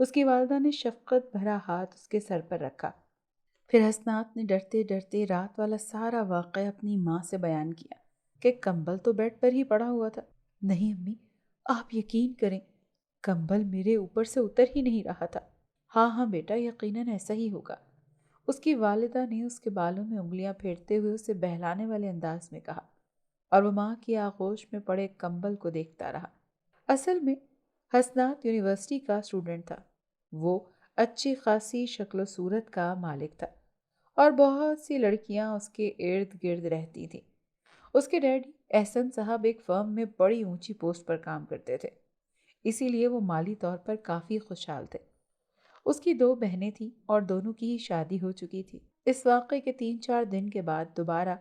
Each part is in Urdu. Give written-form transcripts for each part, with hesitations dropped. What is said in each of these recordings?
اس کی والدہ نے شفقت بھرا ہاتھ اس کے سر پر رکھا۔ پھر حسنات نے ڈرتے ڈرتے رات والا سارا واقعہ اپنی ماں سے بیان کیا کہ کمبل تو بیڈ پر ہی پڑا ہوا تھا۔ نہیں امی، آپ یقین کریں، کمبل میرے اوپر سے اتر ہی نہیں رہا تھا۔ ہاں ہاں بیٹا، یقیناً ایسا ہی ہوگا، اس کی والدہ نے اس کے بالوں میں انگلیاں پھیرتے ہوئے اسے بہلانے والے انداز میں کہا، اور وہ ماں کی آغوش میں پڑے کمبل کو دیکھتا رہا۔ اصل میں حسنات یونیورسٹی کا اسٹوڈنٹ تھا۔ وہ اچھی خاصی شکل و صورت کا مالک تھا اور بہت سی لڑکیاں اس کے ارد گرد رہتی تھیں۔ اس کے ڈیڈی احسن صاحب ایک فرم میں بڑی اونچی پوسٹ پر کام کرتے تھے، اسی لیے وہ مالی طور پر کافی خوشحال تھے۔ اس کی 2 بہنیں تھیں اور دونوں کی ہی شادی ہو چکی تھی۔ اس واقعے کے 3-4 دن کے بعد دوبارہ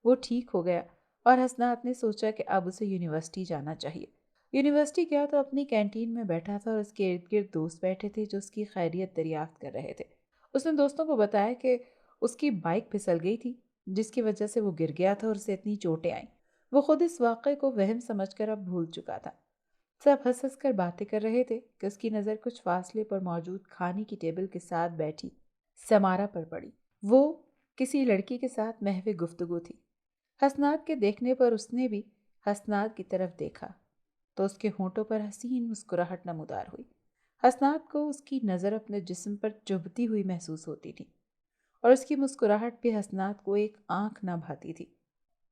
وہ ٹھیک ہو گیا اور حسنات نے سوچا کہ اب اسے یونیورسٹی جانا چاہیے۔ یونیورسٹی گیا تو اپنی کینٹین میں بیٹھا تھا اور اس کے ارد گرد دوست بیٹھے تھے جو اس کی خیریت دریافت کر رہے تھے۔ اس نے دوستوں کو بتایا کہ اس کی بائک پھسل گئی تھی، جس کی وجہ سے وہ گر گیا تھا اور اسے اتنی چوٹیں آئیں۔ وہ خود اس واقعے کو وہم سمجھ کر اب بھول چکا تھا۔ سب ہنس ہنس کر باتیں کر رہے تھے کہ اس کی نظر کچھ فاصلے پر موجود کھانے کی ٹیبل کے ساتھ بیٹھی سمارا پر پڑی۔ وہ کسی لڑکی کے ساتھ محو گفتگو تھی۔ حسنات کے دیکھنے پر اس نے بھی حسنات کی طرف دیکھا تو اس کے ہونٹوں پر حسین مسکراہٹ نمودار ہوئی۔ حسنات کو اس کی نظر اپنے جسم پر چبھتی ہوئی محسوس ہوتی تھی اور اس کی مسکراہٹ بھی حسنات کو ایک آنکھ نہ بھاتی تھی۔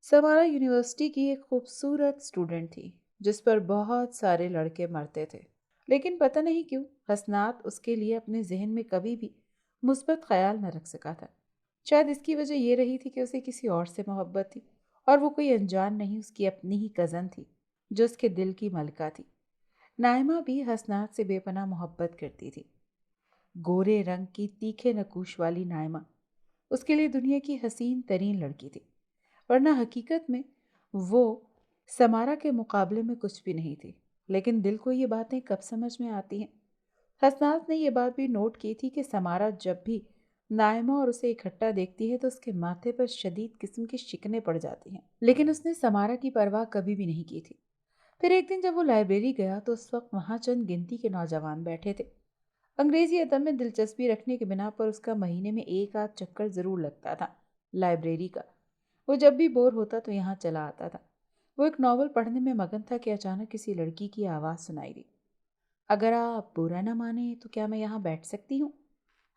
سمارا یونیورسٹی کی ایک خوبصورت اسٹوڈنٹ تھی جس پر بہت سارے لڑکے مرتے تھے، لیکن پتہ نہیں کیوں حسنات اس کے لیے اپنے ذہن میں کبھی بھی مثبت خیال نہ رکھ سکا تھا۔ شاید اس کی وجہ یہ رہی تھی کہ اسے کسی اور سے محبت تھی، اور وہ کوئی انجان نہیں، اس کی اپنی ہی کزن تھی جو اس کے دل کی ملکہ تھی۔ نائمہ بھی حسنات سے بے پناہ محبت کرتی تھی۔ گورے رنگ کی تیکھے نکوش والی نائمہ اس کے لیے دنیا کی حسین ترین لڑکی تھی، ورنہ حقیقت میں وہ سمارا کے مقابلے میں کچھ بھی نہیں تھی۔ لیکن دل کو یہ باتیں کب سمجھ میں آتی ہیں؟ حسنات نے یہ بات بھی نوٹ کی تھی کہ سمارا جب بھی نائمہ اور اسے اکٹھا دیکھتی ہے تو اس کے ماتھے پر شدید قسم کی شکنیں پڑ جاتی ہیں، لیکن اس نے سمارا کی پرواہ کبھی بھی نہیں کی تھی۔ پھر ایک دن جب وہ لائبریری گیا تو اس وقت وہاں چند گنتی کے نوجوان بیٹھے تھے۔ انگریزی ادب میں دلچسپی رکھنے کی بنا پر اس کا مہینے میں 1 آدھ چکر ضرور لگتا تھا لائبریری کا۔ وہ جب بھی بور ہوتا تو یہاں چلا آتا تھا۔ وہ ایک ناول پڑھنے میں مگن تھا کہ اچانک کسی لڑکی کی آواز سنائی دی۔ اگر آپ برا نہ مانیں تو کیا میں یہاں بیٹھ سکتی ہوں؟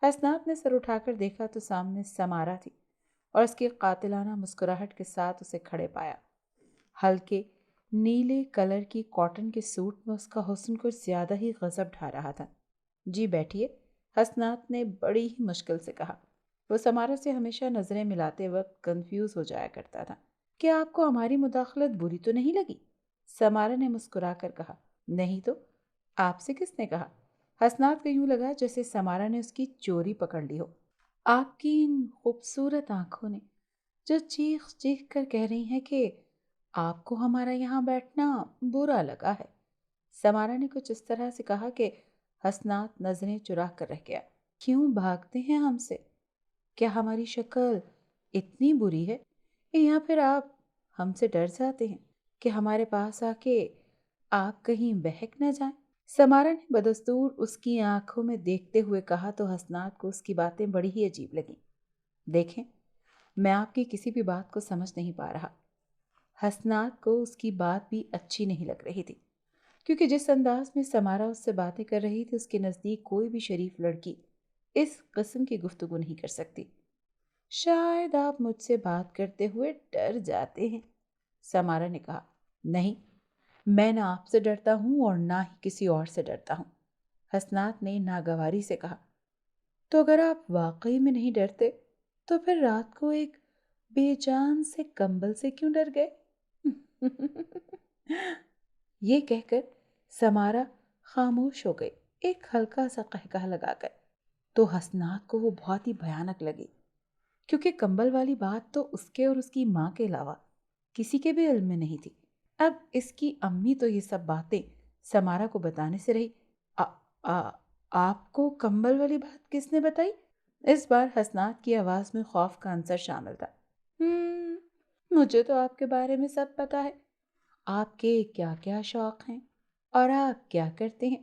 حسنات نے سر اٹھا کر دیکھا تو سامنے سمارا تھی اور اس کی قاتلانہ مسکراہٹ کے ساتھ اسے کھڑے پایا۔ ہلکے نیلے کلر کی کاٹن کے سوٹ میں اس کا حسن کچھ زیادہ ہی غضب ڈھا رہا تھا۔ جی بیٹھیے، حسنات نے بڑی ہی مشکل سے کہا۔ وہ سمارا سے ہمیشہ نظریں ملاتے وقت کنفیوز ہو جایا کرتا تھا۔ کیا آپ کو ہماری مداخلت بری تو نہیں لگی؟ سمارا نے مسکرا کر کہا۔ نہیں تو آپ سے کس نے کہا؟ حسنات کو یوں لگا جیسے سمارا نے اس کی چوری پکڑ لی ہو۔ آپ کی ان خوبصورت آنکھوں نے جو چیخ چیخ کر کہہ رہی ہیں کہ آپ کو ہمارا یہاں بیٹھنا برا لگا ہے۔ سمارا نے کچھ اس طرح سے کہا کہ حسنات نظریں چرا کر رہ گیا۔ کیوں بھاگتے ہیں ہم سے؟ کیا ہماری شکل اتنی بری ہے یا پھر آپ ہم سے ڈر جاتے ہیں کہ ہمارے پاس آ کے آپ کہیں بہک نہ جائیں؟ سمارا نے بدستور اس کی آنکھوں میں دیکھتے ہوئے کہا تو حسنات کو اس کی باتیں بڑی ہی عجیب لگیں۔ دیکھیں، میں آپ کی کسی بھی بات کو سمجھ نہیں پا رہا۔ حسنات کو اس کی بات بھی اچھی نہیں لگ رہی تھی، کیونکہ جس انداز میں سمارا اس سے باتیں کر رہی تھی اس کے نزدیک کوئی بھی شریف لڑکی اس قسم کی گفتگو نہیں کر سکتی۔ شاید آپ مجھ سے بات کرتے ہوئے ڈر جاتے ہیں، سمارا نے کہا۔ نہیں، میں نہ آپ سے ڈرتا ہوں اور نہ ہی کسی اور سے ڈرتا ہوں، حسنات نے ناگواری سے کہا۔ تو اگر آپ واقعی میں نہیں ڈرتے تو پھر رات کو ایک بے جان سے کمبل سے کیوں ڈر گئے؟ یہ کہہ کر سمارا خاموش ہو گئی، ایک ہلکا سا قہقہ لگا کر۔ تو حسنات کو وہ بہت ہی بھیانک لگی، کیونکہ کمبل والی بات تو اس کے اور اس کی ماں کے علاوہ کسی کے بھی علم میں نہیں تھی۔ اب اس کی امی تو یہ سب باتیں سمارا کو بتانے سے رہی۔ آپ کو کمبل والی بات کس نے بتائی؟ اس بار حسنات کی آواز میں خوف کا عنصر شامل تھا۔ مجھے تو آپ کے بارے میں سب پتا ہے، آپ کے کیا کیا شوق ہیں اور آپ کیا کرتے ہیں۔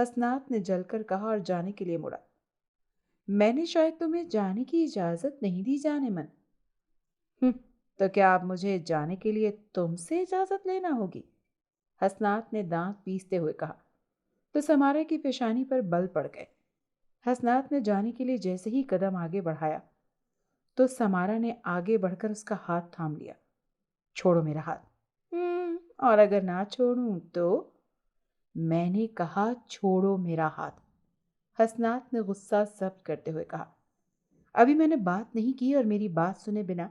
حسنات نے جل کر کہا اور جانے کے لیے مڑا۔ میں نے شاید تمہیں جانے کی اجازت نہیں دی جانے من۔ تو کیا اب مجھے جانے کے لیے تم سے اجازت لینا ہوگی؟ حسنات نے دانت پیستے ہوئے کہا تو سمارا کی پیشانی پر بل پڑ گئے۔ حسنات نے جانے کے لیے جیسے ہی قدم آگے بڑھایا تو سمارا نے آگے بڑھ کر اس کا ہاتھ تھام لیا۔ چھوڑو میرا ہاتھ۔ اور اگر نہ چھوڑوں تو؟ میں نے کہا چھوڑو میرا ہاتھ، حسنات نے غصہ ضبط کرتے ہوئے کہا۔ ابھی میں نے بات نہیں کی اور میری بات سنے بنا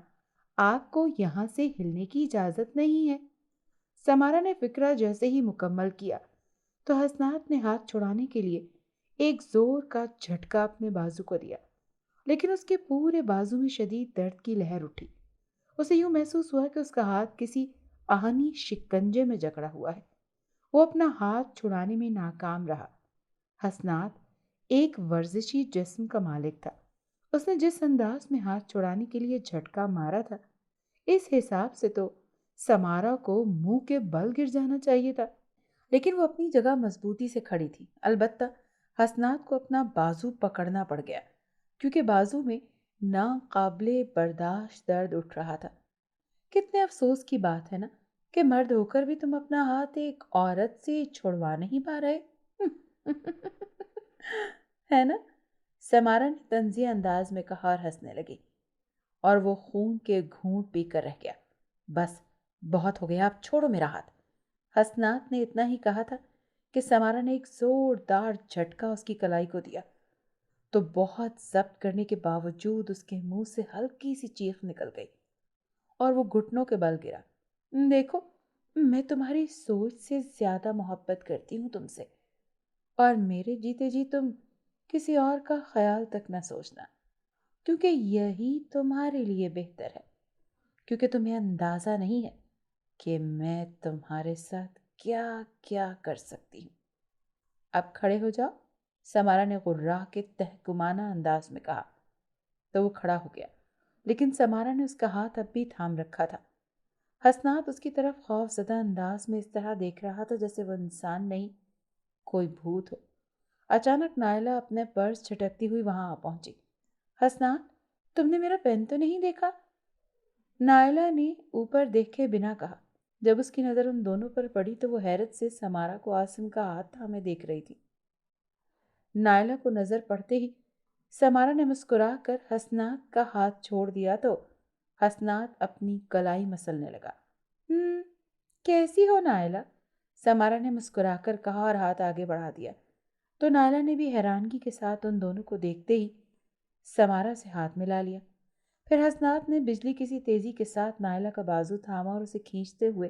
آپ کو یہاں سے ہلنے کی اجازت نہیں ہے۔ سمارا نے فکرہ جیسے ہی مکمل کیا تو حسنات نے ہاتھ چھڑانے کے لیے ایک زور کا جھٹکا اپنے بازو کو دیا، لیکن اس کے پورے بازو میں شدید درد کی لہر اٹھی۔ اسے یوں محسوس ہوا کہ اس کا ہاتھ کسی آہنی شکنجے میں جکڑا ہوا ہے۔ وہ اپنا ہاتھ چھڑانے میں ناکام رہا۔ حسنات ایک ورزشی جسم کا مالک تھا۔ اس نے جس انداز میں ہاتھ چھڑانے کے لیے جھٹکا مارا تھا، اس حساب سے تو سمارا کو منہ کے بل گر جانا چاہیے تھا، لیکن وہ اپنی جگہ مضبوطی سے کھڑی تھی۔ البتہ حسنات کو اپنا بازو پکڑنا پڑ گیا کیونکہ بازو میں ناقابل برداشت درد اٹھ رہا تھا۔ کتنے افسوس کی بات ہے نا کہ مرد ہو کر بھی تم اپنا ہاتھ ایک عورت سے چھڑوا نہیں پا رہے۔ ہے نا؟ سمارا نے طنزیہ انداز میں کہا اور ہنسنے لگی، اور وہ خون کے گھونٹ پی کر رہ گیا۔ بس بہت ہو گیا، اب چھوڑو میرا ہاتھ۔ حسنات نے اتنا ہی کہا تھا کہ سمارا نے ایک زوردار جھٹکا اس کی کلائی کو دیا تو بہت ضبط کرنے کے باوجود اس کے منہ سے ہلکی سی چیخ نکل گئی اور وہ گھٹنوں کے بل گرا۔ دیکھو، میں تمہاری سوچ سے زیادہ محبت کرتی ہوں تم سے، اور میرے جیتے جی تم کسی اور کا خیال تک نہ سوچنا، کیونکہ یہی تمہارے لیے بہتر ہے، کیونکہ تمہیں اندازہ نہیں ہے کہ میں تمہارے ساتھ کیا کیا کر سکتی ہوں۔ اب کھڑے ہو جاؤ، سمارا نے غرا کے تحکمانہ انداز میں کہا تو وہ کھڑا ہو گیا، لیکن سمارا نے اس کا ہاتھ اب بھی تھام رکھا تھا۔ حسنات اس کی طرف خوف زدہ انداز میں اس طرح دیکھ رہا تھا جیسے وہ انسان نہیں، کوئی بھوت ہو۔ اچانک نائلہ اپنے پرس چھٹکتی ہوئی وہاں آ پہنچی۔ حسنات، تم نے میرا پین تو نہیں دیکھا؟ نائلہ نے اوپر دیکھے بنا کہا۔ جب اس کی نظر ان دونوں پر پڑی تو وہ حیرت سے سمارا کو عاصم کا ہاتھ تھامے دیکھ رہی تھی۔ نائلہ کو نظر پڑتے ہی سمارا نے مسکرا کر حسنات کا ہاتھ چھوڑ دیا تو حسنات اپنی کلائی مسلنے لگا۔ کیسی ہو نائلہ؟ سمارا نے مسکرا کر کہا اور ہاتھ آگے بڑھا دیا تو نائلہ نے بھی حیرانگی کے ساتھ ان دونوں کو دیکھتے ہی سمارا سے ہاتھ ملا لیا۔ پھر حسنات نے بجلی کسی تیزی کے ساتھ نائلہ کا بازو تھاما اور اسے کھینچتے ہوئے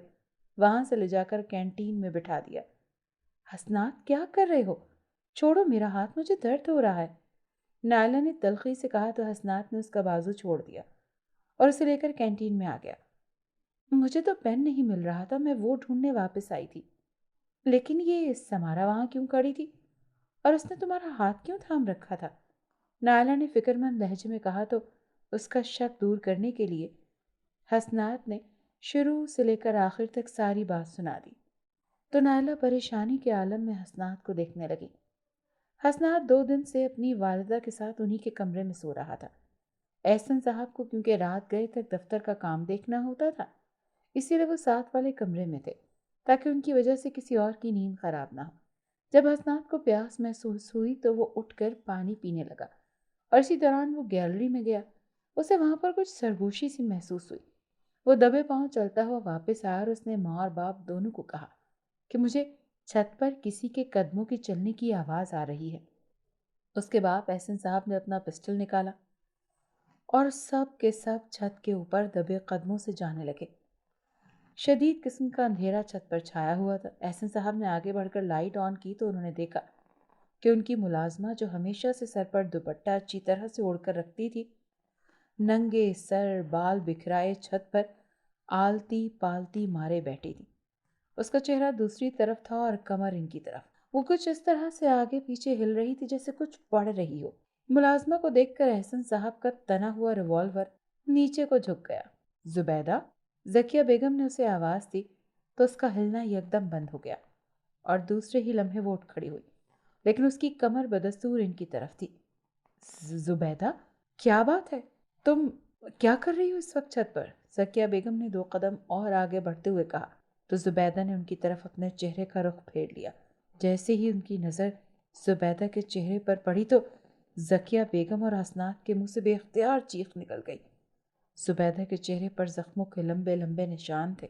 وہاں سے لے جا کر کینٹین میں بٹھا دیا۔ حسنات، کیا کر رہے ہو؟ چھوڑو میرا ہاتھ، مجھے درد ہو رہا ہے۔ نائلہ نے تلخی سے کہا تو حسنات نے اس کا بازو چھوڑ دیا اور اسے لے کر کینٹین میں آ گیا۔ مجھے تو پین نہیں مل رہا تھا، میں وہ ڈھونڈنے واپس آئی تھی، لیکن یہ سمارا وہاں کیوں کھڑی تھی اور اس نے تمہارا ہاتھ کیوں تھام رکھا تھا؟ نائلہ نے فکر مند لہجے میں کہا تو اس کا شک دور کرنے کے لیے حسنات نے شروع سے لے کر آخر تک ساری بات سنا دی تو نائلہ پریشانی کے عالم میں حسنات کو دیکھنے لگی۔ حسنات 2 دن سے اپنی والدہ کے ساتھ انہی کے کمرے میں سو رہا تھا۔ احسن صاحب کو کیونکہ رات گئے تک دفتر کا کام دیکھنا ہوتا تھا، اسی لیے وہ ساتھ والے کمرے میں تھے تاکہ ان کی وجہ سے کسی اور کی نیند خراب نہ ہو۔ جب حسنات کو پیاس محسوس ہوئی تو وہ اٹھ کر پانی پینے لگا اور اسی دوران وہ گیلری میں گیا۔ اسے وہاں پر کچھ سرگوشی سی محسوس ہوئی۔ وہ دبے پاؤں چلتا ہوا واپس آیا اور اس نے ماں اور باپ دونوں کو کہا کہ مجھے چھت پر کسی کے قدموں کی چلنے کی آواز آ رہی ہے۔ اس کے بعد احسن صاحب نے اپنا پسٹل نکالا اور سب کے سب چھت کے اوپر دبے قدموں سے جانے لگے۔ شدید قسم کا اندھیرا چھت پر چھایا ہوا تھا۔ احسن صاحب نے آگے بڑھ کر لائٹ آن کی تو انہوں نے دیکھا کہ ان کی ملازمہ جو ہمیشہ سے سر پر دوپٹہ اچھی طرح سے اوڑھ کر رکھتی تھی، ننگے سر بال بکھرائے چھت پر آلتی پالتی مارے بیٹھی تھی۔ اس کا چہرہ دوسری طرف تھا اور کمر ان کی طرف۔ وہ کچھ اس طرح سے آگے پیچھے ہل رہی تھی جیسے کچھ پڑھ رہی ہو۔ ملازمہ کو دیکھ کر احسن صاحب کا تنا ہوا ریوالور نیچے کو جھک گیا۔ زبیدہ، ذکیہ بیگم نے اسے آواز دی تو اس کا ہلنا یکدم بند ہو گیا اور دوسرے ہی لمحے وہ اٹھ کھڑی ہوئی لیکن اس کی کمر بدستور ان کی طرف تھی۔ زبیدہ، کیا بات ہے؟ تم کیا کر رہی ہو اس وقت چھت پر؟ ذکیہ بیگم نے 2 قدم اور آگے بڑھتے ہوئے کہا تو زبیدہ نے ان کی طرف اپنے چہرے کا رخ پھیر لیا۔ جیسے ہی ان کی نظر زبیدہ کے چہرے پر پڑی تو ذکیہ بیگم اور حسنات کے منہ سے بے اختیار چیخ نکل گئی۔ زبیدہ کے چہرے پر زخموں کے لمبے لمبے نشان تھے،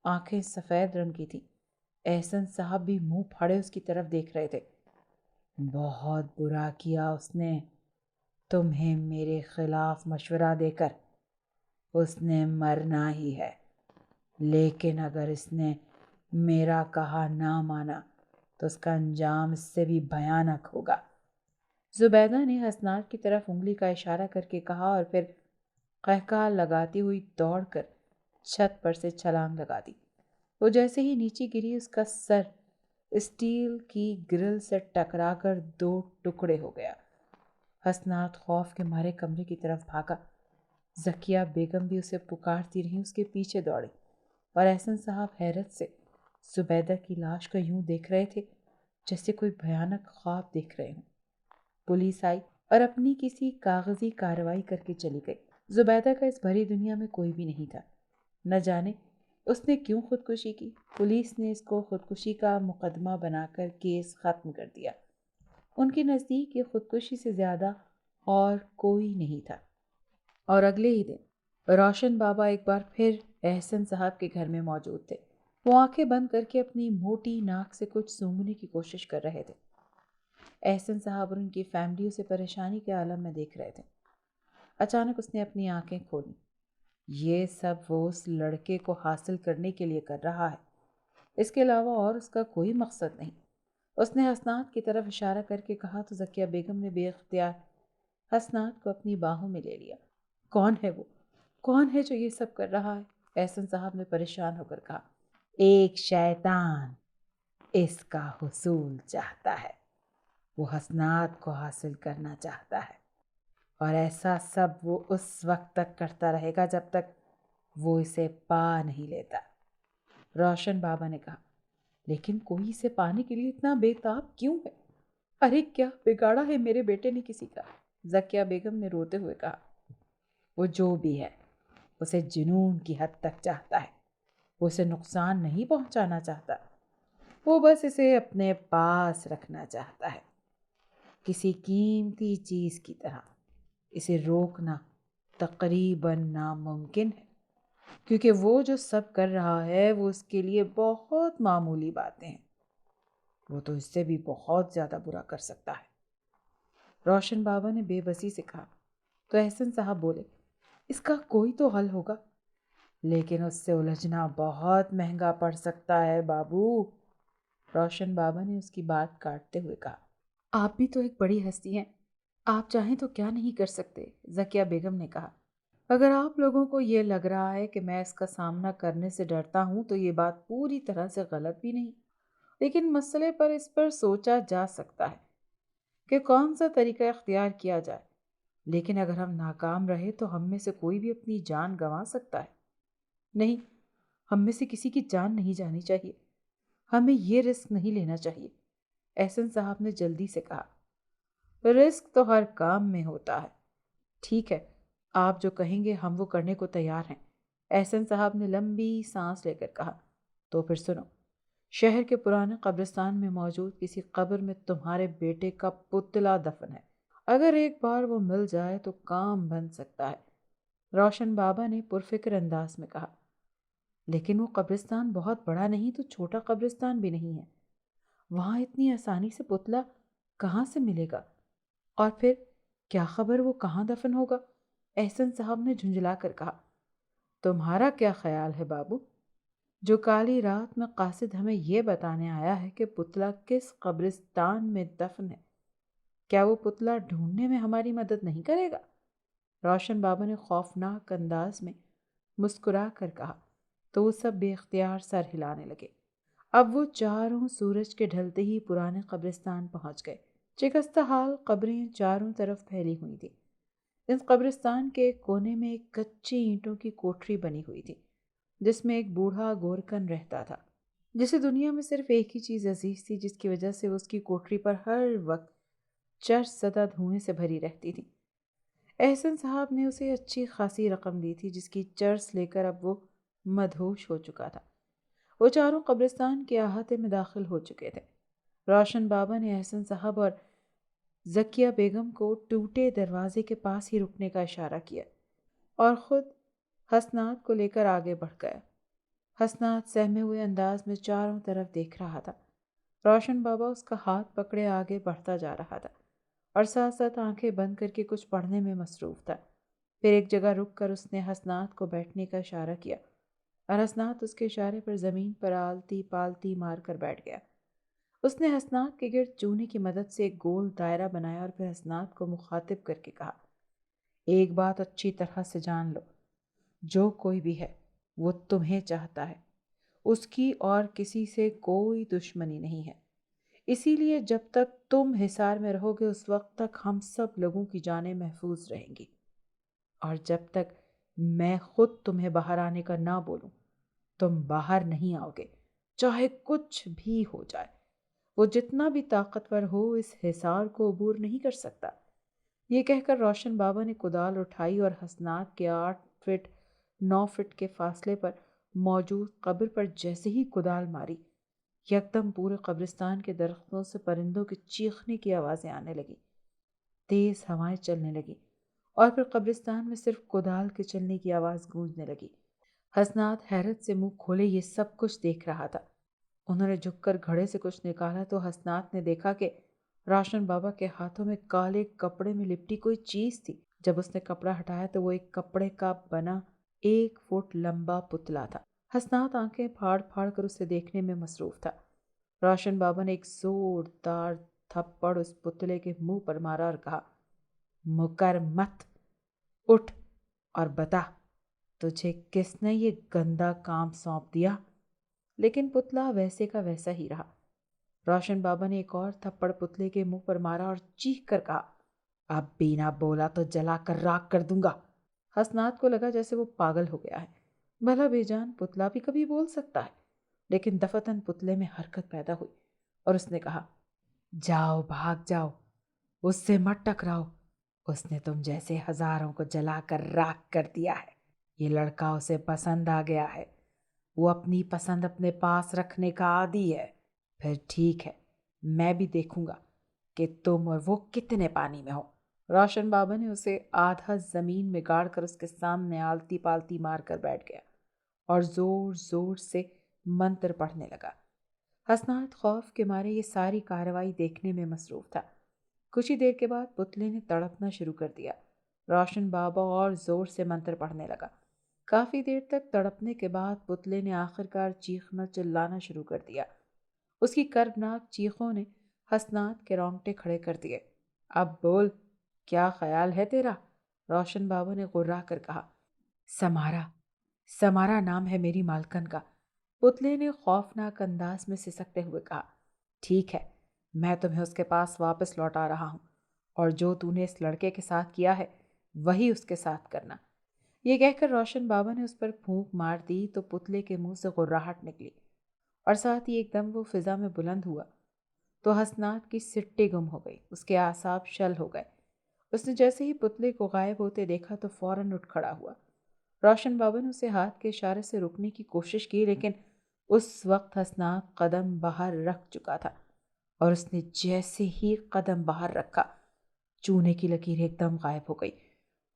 آنکھیں سفید رنگ کی تھیں۔ احسن صاحب بھی منہ پھاڑے اس کی طرف دیکھ رہے تھے۔ بہت برا کیا اس نے تمہیں میرے خلاف مشورہ دے کر، اس نے مرنا ہی ہے، لیکن اگر اس نے میرا کہا نہ مانا تو اس کا انجام اس سے بھی بھیانک ہوگا۔ زبیدہ نے حسنات کی طرف انگلی کا اشارہ کر کے کہا اور پھر قہقہہ لگاتی ہوئی دوڑ کر چھت پر سے چھلانگ لگا دی۔ وہ جیسے ہی نیچے گری اس کا سر اسٹیل کی گرل سے ٹکرا کر 2 ٹکڑے ہو گیا۔ حسنات خوف کے مارے کمرے کی طرف بھاگا۔ ذکیہ بیگم بھی اسے پکارتی رہی، اس کے پیچھے دوڑی، اور احسن صاحب حیرت سے زبیدہ کی لاش کو یوں دیکھ رہے تھے جیسے کوئی بھیانک خواب دیکھ رہے ہوں۔ پولیس آئی اور اپنی کسی کاغذی کارروائی کر کے چلی گئی۔ زبیدہ کا اس بھری دنیا میں کوئی بھی نہیں تھا۔ نہ جانے اس نے کیوں خودکشی کی۔ پولیس نے اس کو خودکشی کا مقدمہ بنا کر کیس ختم کر دیا۔ ان کے نزدیک یہ خودکشی سے زیادہ اور کوئی نہیں تھا۔ اور اگلے ہی دن روشن بابا ایک بار پھر احسن صاحب کے گھر میں موجود تھے۔ وہ آنکھیں بند کر کے اپنی موٹی ناک سے کچھ سونگھنے کی کوشش کر رہے تھے۔ احسن صاحب اور ان کی فیملی اسے پریشانی کے عالم میں دیکھ رہے تھے۔ اچانک اس نے اپنی آنکھیں کھولی۔ یہ سب وہ اس لڑکے کو حاصل کرنے کے لیے کر رہا ہے، اس کے علاوہ اور اس کا کوئی مقصد نہیں۔ اس نے حسنات کی طرف اشارہ کر کے کہا تو ذکیہ بیگم نے بے اختیار حسنات کو اپنی باہوں میں لے لیا۔ کون ہے وہ؟ کون ہے جو یہ سب کر رہا ہے؟ احسن صاحب نے پریشان ہو کر کہا۔ ایک شیطان اس کا حصول چاہتا ہے، وہ حسنات کو حاصل کرنا چاہتا ہے، اور ایسا سب وہ اس وقت تک کرتا رہے گا جب تک وہ اسے پا نہیں لیتا۔ روشن بابا نے کہا، لیکن کوئی اسے پانے کے لیے اتنا بے تاب کیوں ہے؟ ارے کیا بگاڑا ہے میرے بیٹے نے کسی کا؟ ذکیہ بیگم نے روتے ہوئے کہا۔ وہ جو بھی ہے اسے جنون کی حد تک چاہتا ہے، وہ اسے نقصان نہیں پہنچانا چاہتا، وہ بس اسے اپنے پاس رکھنا چاہتا ہے، کسی قیمتی چیز کی طرح۔ اسے روکنا تقریباً ناممکن ہے، کیونکہ وہ جو سب کر رہا ہے وہ اس کے لیے بہت معمولی باتیں ہیں، وہ تو اس سے بھی بہت زیادہ برا کر سکتا ہے۔ روشن بابا نے بے بسی سے کہا تو احسن صاحب بولے، اس کا کوئی تو حل ہوگا، لیکن اس سے الجھنا بہت مہنگا پڑ سکتا ہے بابو۔ روشن بابا نے اس کی بات کاٹتے ہوئے کہا، آپ بھی تو ایک بڑی ہستی ہیں، آپ چاہیں تو کیا نہیں کر سکتے؟ ذکیہ بیگم نے کہا، اگر آپ لوگوں کو یہ لگ رہا ہے کہ میں اس کا سامنا کرنے سے ڈرتا ہوں تو یہ بات پوری طرح سے غلط بھی نہیں، لیکن مسئلے پر اس پر سوچا جا سکتا ہے کہ کون سا طریقہ اختیار کیا جائے، لیکن اگر ہم ناکام رہے تو ہم میں سے کوئی بھی اپنی جان گنوا سکتا ہے۔ نہیں، ہم میں سے کسی کی جان نہیں جانی چاہیے، ہمیں یہ رسک نہیں لینا چاہیے۔ احسن صاحب نے جلدی سے کہا، رسک تو ہر کام میں ہوتا ہے، ٹھیک ہے آپ جو کہیں گے ہم وہ کرنے کو تیار ہیں۔ احسن صاحب نے لمبی سانس لے کر کہا، تو پھر سنو، شہر کے پرانے قبرستان میں موجود کسی قبر میں تمہارے بیٹے کا پتلا دفن ہے، اگر ایک بار وہ مل جائے تو کام بن سکتا ہے۔ روشن بابا نے پرفکر انداز میں کہا، لیکن وہ قبرستان بہت بڑا نہیں تو چھوٹا قبرستان بھی نہیں ہے، وہاں اتنی آسانی سے پتلا کہاں سے ملے گا؟ اور پھر کیا خبر وہ کہاں دفن ہوگا؟ احسن صاحب نے جھنجھلا کر کہا، تمہارا کیا خیال ہے بابو؟ جو کالی رات میں قاصد ہمیں یہ بتانے آیا ہے کہ پتلا کس قبرستان میں دفن ہے، کیا وہ پتلا ڈھونڈنے میں ہماری مدد نہیں کرے گا؟ روشن بابا نے خوفناک انداز میں مسکرا کر کہا تو وہ سب بے اختیار سر ہلانے لگے۔ اب وہ چاروں سورج کے ڈھلتے ہی پرانے قبرستان پہنچ گئے۔ شکستہ حال قبریں چاروں طرف پھیلی ہوئی تھیں۔ اس قبرستان کے ایک کونے میں ایک کچی اینٹوں کی کوٹری بنی ہوئی تھی جس میں ایک بوڑھا گورکن رہتا تھا۔ جسے دنیا میں صرف ایک ہی چیز عزیز تھی، جس کی وجہ سے وہ اس کی کوٹری پر ہر وقت چرس زدہ دھوئیں سے بھری رہتی تھی۔ احسن صاحب نے اسے اچھی خاصی رقم دی تھی، جس کی چرس لے کر اب وہ مدہوش ہو چکا تھا۔ وہ چاروں قبرستان کے احاطے میں داخل ہو چکے تھے۔ روشن بابا نے احسن صاحب اور زکیہ بیگم کو ٹوٹے دروازے کے پاس ہی رکنے کا اشارہ کیا اور خود حسنات کو لے کر آگے بڑھ گیا۔ حسنات سہمے ہوئے انداز میں چاروں طرف دیکھ رہا تھا۔ روشن بابا اس کا ہاتھ پکڑے آگے بڑھتا جا رہا تھا اور ساتھ ساتھ آنکھیں بند کر کے کچھ پڑھنے میں مصروف تھا۔ پھر ایک جگہ رک کر اس نے حسنات کو بیٹھنے کا اشارہ کیا اور حسنات اس کے اشارے پر زمین پر آلتی پالتی مار کر بیٹھ گیا۔ اس نے حسنات کے گرد چونے کی مدد سے ایک گول دائرہ بنایا اور پھر حسنات کو مخاطب کر کے کہا، ایک بات اچھی طرح سے جان لو، جو کوئی بھی ہے وہ تمہیں چاہتا ہے، اس کی اور کسی سے کوئی دشمنی نہیں ہے۔ اسی لیے جب تک تم حصار میں رہو گے اس وقت تک ہم سب لوگوں کی جانیں محفوظ رہیں گی، اور جب تک میں خود تمہیں باہر آنے کا نہ بولوں تم باہر نہیں آؤ گے، چاہے کچھ بھی ہو جائے۔ وہ جتنا بھی طاقتور ہو اس حصار کو عبور نہیں کر سکتا۔ یہ کہہ کر روشن بابا نے کدال اٹھائی اور حسنات کے 8 فٹ 9 فٹ کے فاصلے پر موجود قبر پر جیسے ہی کدال ماری، یکدم پورے قبرستان کے درختوں سے پرندوں کے چیخنے کی آوازیں آنے لگی، تیز ہوائیں چلنے لگی اور پھر قبرستان میں صرف کدال کے چلنے کی آواز گونجنے لگی۔ حسنات حیرت سے منہ کھولے یہ سب کچھ دیکھ رہا تھا۔ انہوں نے جھک کر گھڑے سے کچھ نکالا تو حسنات نے دیکھا کہ روشن بابا کے ہاتھوں میں کالے کپڑے میں لپٹی کوئی چیز تھی۔ جب اس نے کپڑا ہٹایا تو وہ ایک کپڑے کا بنا 1 فٹ لمبا پتلا تھا۔ حسنات آنکھیں پھاڑ پھاڑ کر اسے دیکھنے میں مصروف تھا۔ روشن بابا نے ایک زوردار تھپڑ اس پتلے کے منہ پر مارا اور کہا، مکر مت، اٹھ اور بتا تجھے کس نے یہ گندا کام سونپ دیا؟ لیکن پتلا ویسے کا ویسا ہی رہا۔ روشن بابا نے ایک اور تھپڑ پتلے کے منہ پر مارا اور چیخ کر کہا، اب بھی نہ بولا تو جلا کر راکھ کر دوں گا۔ حسنات کو لگا جیسے وہ پاگل ہو گیا ہے۔ بھلا بے جان پتلا بھی کبھی بول سکتا ہے؟ لیکن دفتن پتلے میں حرکت پیدا ہوئی اور اس نے کہا، جاؤ بھاگ جاؤ، اس سے مت ٹکراؤ، اس نے تم جیسے ہزاروں کو جلا کر راکھ کر دیا ہے۔ یہ لڑکا اسے پسند آ گیا ہے، وہ اپنی پسند اپنے پاس رکھنے کا عادی ہے۔ پھر ٹھیک ہے، میں بھی دیکھوں گا کہ تم اور وہ کتنے پانی میں ہو۔ روشن بابا نے اسے آدھا زمین میں گاڑ کر اس کے سامنے آلتی پالتی مار کر بیٹھ گیا اور زور زور سے منتر پڑھنے لگا۔ حسنات خوف کے مارے یہ ساری کارروائی دیکھنے میں مصروف تھا۔ کچھ ہی دیر کے بعد پتلے نے تڑپنا شروع کر دیا۔ روشن بابا اور زور سے منتر پڑھنے لگا۔ کافی دیر تک تڑپنے کے بعد پتلے نے آخرکار چیخنا چلانا شروع کر دیا۔ اس کی کربناک چیخوں نے حسنات کے رونگٹے کھڑے کر دیے۔ اب بول، کیا خیال ہے تیرا؟ روشن بابا نے غرا کر کہا۔ سمارا، سمارا نام ہے میری مالکن کا، پتلے نے خوفناک انداز میں سسکتے ہوئے کہا۔ ٹھیک ہے، میں تمہیں اس کے پاس واپس لوٹا رہا ہوں، اور جو تو نے اس لڑکے کے ساتھ کیا ہے وہی اس کے ساتھ کرنا۔ یہ کہہ کر روشن بابا نے اس پر پھونک مار دی تو پتلے کے منہ سے غراہٹ نکلی اور ساتھ ہی ایک دم وہ فضا میں بلند ہوا تو حسنات کی سٹی گم ہو گئی، اس کے اعصاب شل ہو گئے۔ اس نے جیسے ہی پتلے کو غائب ہوتے دیکھا تو فوراً اٹھ کھڑا ہوا۔ روشن بابا نے اسے ہاتھ کے اشارے سے روکنے کی کوشش کی، لیکن اس وقت حسنات قدم باہر رکھ چکا تھا اور اس نے جیسے ہی قدم باہر رکھا چونے کی لکیر ایک دم غائب ہو گئی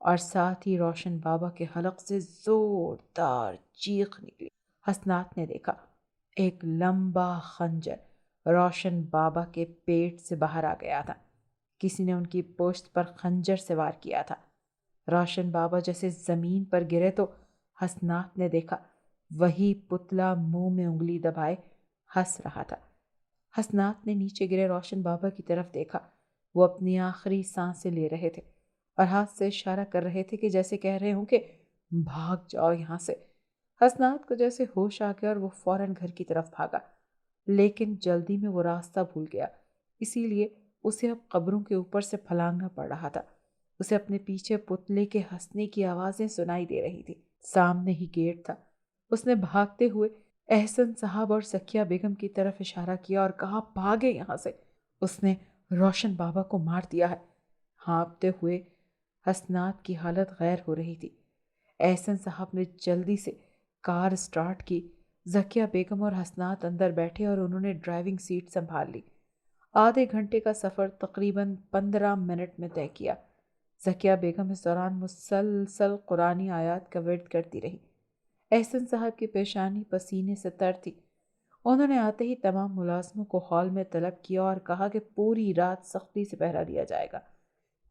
اور ساتھ ہی روشن بابا کے حلق سے زوردار چیخ نکلی۔ حسنات نے دیکھا ایک لمبا خنجر روشن بابا کے پیٹ سے باہر آ گیا تھا۔ کسی نے ان کی پشت پر خنجر سے وار کیا تھا۔ روشن بابا جیسے زمین پر گرے تو حسنات نے دیکھا وہی پتلا منہ میں انگلی دبائے ہنس رہا تھا۔ حسنات نے نیچے گرے روشن بابا کی طرف دیکھا، وہ اپنی آخری سانسیں لے رہے تھے اور ہاتھ سے اشارہ کر رہے تھے کہ جیسے کہہ رہے ہوں کہ بھاگ جاؤ یہاں سے۔ حسنات کو جیسے ہوش آ گیا اور وہ فوراً گھر کی طرف بھاگا، لیکن جلدی میں وہ راستہ بھول گیا، اسی لیے اسے اب قبروں کے اوپر سے پھلانگنا پڑ رہا تھا۔ اسے اپنے پیچھے پتلے کے ہنسنے کی آوازیں سنائی دے رہی تھی۔ سامنے ہی گیٹ تھا۔ اس نے بھاگتے ہوئے احسن صاحب اور سکیہ بیگم کی طرف اشارہ کیا اور کہا بھاگے یہاں سے، اس نے روشن بابا کو مار دیا ہے۔ ہانپتے ہوئے حسنات کی حالت غیر ہو رہی تھی۔ احسن صاحب نے جلدی سے کار سٹارٹ کی۔ زکیہ بیگم اور حسنات اندر بیٹھے اور انہوں نے ڈرائیونگ سیٹ سنبھال لی۔ آدھے گھنٹے کا سفر تقریباً 15 منٹ میں طے کیا۔ زکیہ بیگم اس دوران مسلسل قرآنی آیات کا ورد کرتی رہی۔ احسن صاحب کی پیشانی پسینے سے تر تھی۔ انہوں نے آتے ہی تمام ملازموں کو ہال میں طلب کیا اور کہا کہ پوری رات سختی سے پہرا دیا جائے گا۔